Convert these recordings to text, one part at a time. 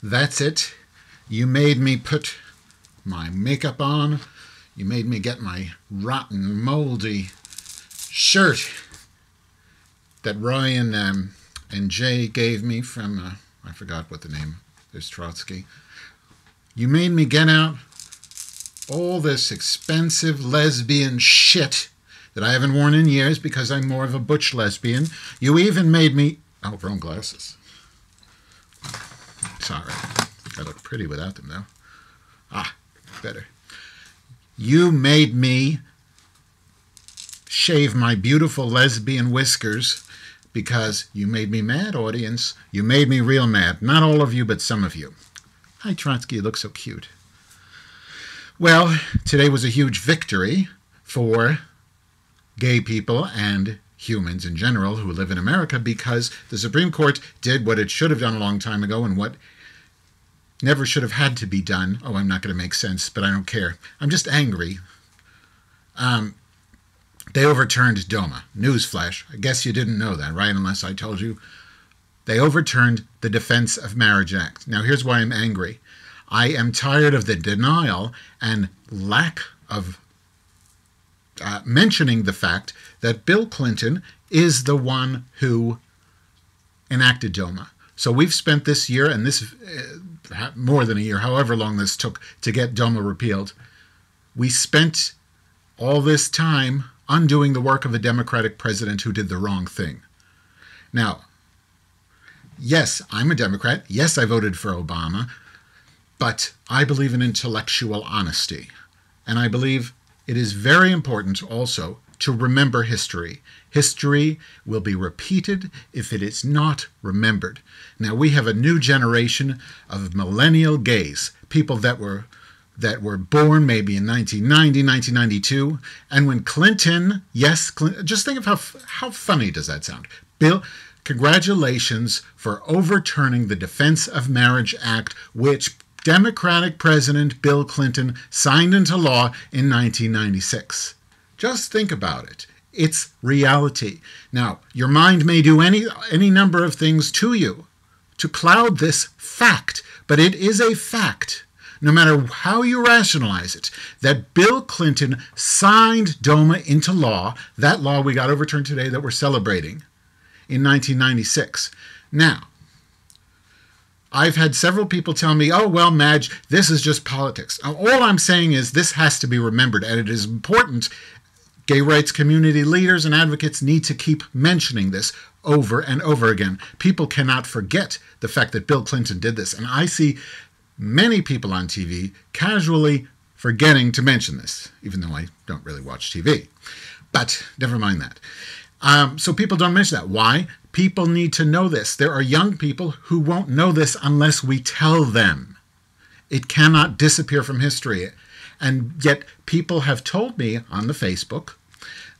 That's it. You made me put my makeup on. You made me get my rotten, moldy shirt that Ryan and Jay gave me from, I forgot what the name is, Trotsky. You made me get out all this expensive lesbian shit that I haven't worn in years because I'm more of a butch lesbian. You even made me... Oh, wrong glasses. Sorry. I look pretty without them, though. Ah, better. You made me shave my beautiful lesbian whiskers because you made me mad, audience. You made me real mad. Not all of you, but some of you. Hi, Trotsky. You look so cute. Well, today was a huge victory for gay people and humans in general who live in America because the Supreme Court did what it should have done a long time ago and what never should have had to be done. Oh, I'm not going to make sense, but I don't care. I'm just angry. They overturned DOMA. Newsflash. I guess you didn't know that, right? Unless I told you. They overturned the Defense of Marriage Act. Now, here's why I'm angry. I am tired of the denial and lack of mentioning the fact that Bill Clinton is the one who enacted DOMA. So we've spent this year, and this more than a year, however long this took to get DOMA repealed, we spent all this time undoing the work of a Democratic president who did the wrong thing. Now, yes, I'm a Democrat. Yes, I voted for Obama. But I believe in intellectual honesty. And I believe it is very important also to remember history. History will be repeated if it is not remembered. Now, we have a new generation of millennial gays, people that were born maybe in 1990, 1992. And when Clinton, yes, just think of how funny does that sound? Bill, congratulations for overturning the Defense of Marriage Act, which Democratic President Bill Clinton signed into law in 1996. Just think about it. It's reality. Now, your mind may do any number of things to you to cloud this fact, but it is a fact, no matter how you rationalize it, that Bill Clinton signed DOMA into law, that law we got overturned today that we're celebrating, in 1996. Now, I've had several people tell me, oh, well, Madge, this is just politics. All I'm saying is this has to be remembered, and it is important. Gay rights community leaders and advocates need to keep mentioning this over and over again. People cannot forget the fact that Bill Clinton did this, and I see many people on TV casually forgetting to mention this, even though I don't really watch TV. But never mind that. So people don't mention that. Why? People need to know this. There are young people who won't know this unless we tell them. It cannot disappear from history. And yet people have told me on the Facebook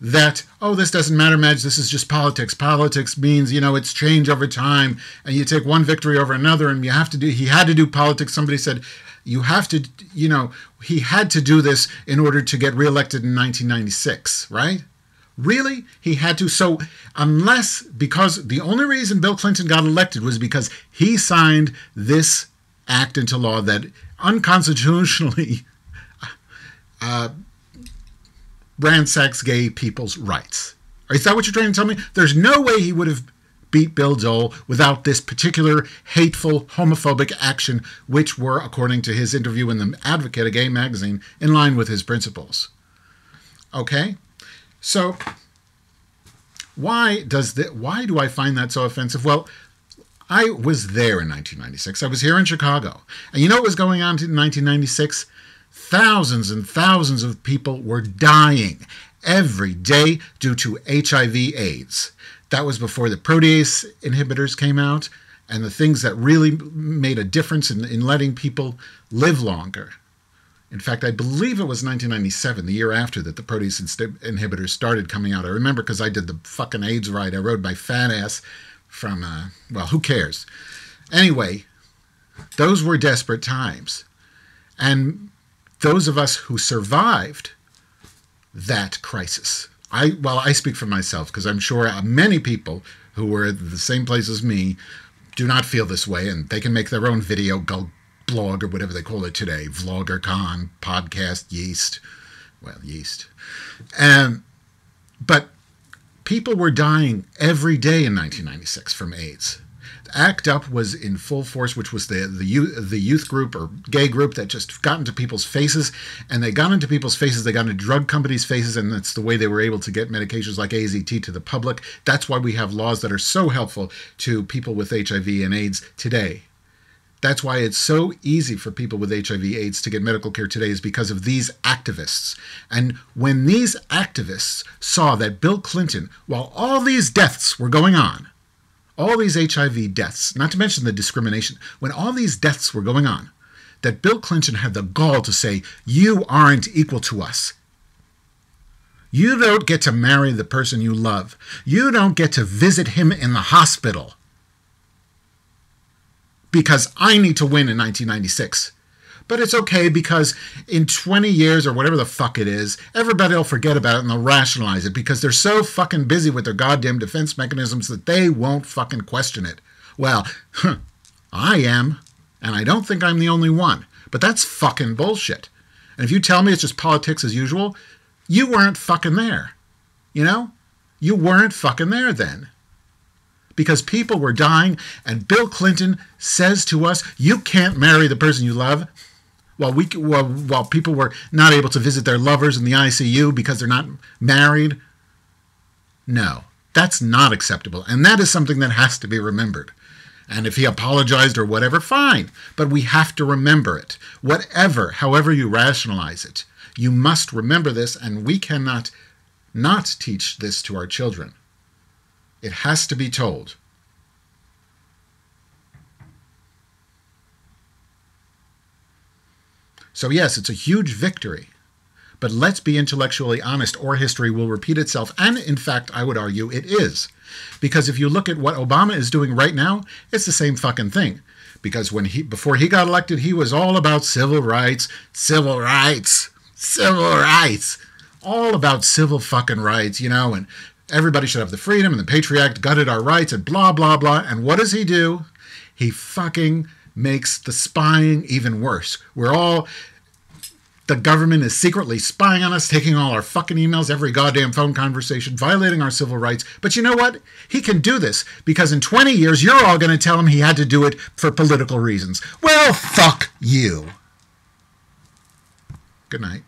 that, oh, this doesn't matter, Madge, this is just politics. Politics means, it's change over time, and you take one victory over another, and he had to do politics. Somebody said, he had to do this in order to get reelected in 1996, right? Really? He had to. So because the only reason Bill Clinton got elected was because he signed this act into law that unconstitutionally ransacks gay people's rights. Is that what you're trying to tell me? There's no way he would have beat Bill Dole without this particular hateful, homophobic action, which were, according to his interview in The Advocate, a gay magazine, in line with his principles. Okay? So, why do I find that so offensive? Well, I was there in 1996. I was here in Chicago. And you know what was going on in 1996? Thousands and thousands of people were dying every day due to HIV/AIDS. That was before the protease inhibitors came out and the things that really made a difference in letting people live longer. In fact, I believe it was 1997, the year after that the protease inhibitors started coming out. I remember because I did the fucking AIDS ride. I rode my fat ass from, well, who cares? Anyway, those were desperate times. And those of us who survived that crisis, I speak for myself because I'm sure many people who were at the same place as me do not feel this way, and they can make their own video blog or whatever they call it today, VloggerCon, podcast, yeast. Well, yeast. But people were dying every day in 1996 from AIDS. ACT UP was in full force, which was the youth group or gay group that just got into people's faces, and they got into people's faces, they got into drug companies' faces, and that's the way they were able to get medications like AZT to the public. That's why we have laws that are so helpful to people with HIV and AIDS today. That's why it's so easy for people with HIV/AIDS to get medical care today, is because of these activists. And when these activists saw that Bill Clinton, while all these deaths were going on, all these HIV deaths, not to mention the discrimination, when all these deaths were going on, that Bill Clinton had the gall to say, you aren't equal to us. You don't get to marry the person you love. You don't get to visit him in the hospital. Because I need to win in 1996. But it's okay because in 20 years or whatever the fuck it is, everybody will forget about it and they'll rationalize it because they're so fucking busy with their goddamn defense mechanisms that they won't fucking question it. Well, I am, and I don't think I'm the only one. But that's fucking bullshit. And if you tell me it's just politics as usual, you weren't fucking there. You know? You weren't fucking there then. Because people were dying, and Bill Clinton says to us, you can't marry the person you love, while people were not able to visit their lovers in the ICU because they're not married. No, that's not acceptable, and that is something that has to be remembered. And if he apologized or whatever, fine, but we have to remember it. However you rationalize it, you must remember this, and we cannot not teach this to our children. It has to be told. So yes, it's a huge victory, but let's be intellectually honest, or history will repeat itself. And in fact, I would argue it is. Because if you look at what Obama is doing right now, it's the same fucking thing. Because before he got elected, he was all about civil rights, civil rights, civil rights, all about civil fucking rights, you know, and everybody should have the freedom, and the Patriot Act gutted our rights, and blah, blah, blah. And what does he do? He fucking makes the spying even worse. The government is secretly spying on us, taking all our fucking emails, every goddamn phone conversation, violating our civil rights. But you know what? He can do this because in 20 years, you're all going to tell him he had to do it for political reasons. Well, fuck you. Good night.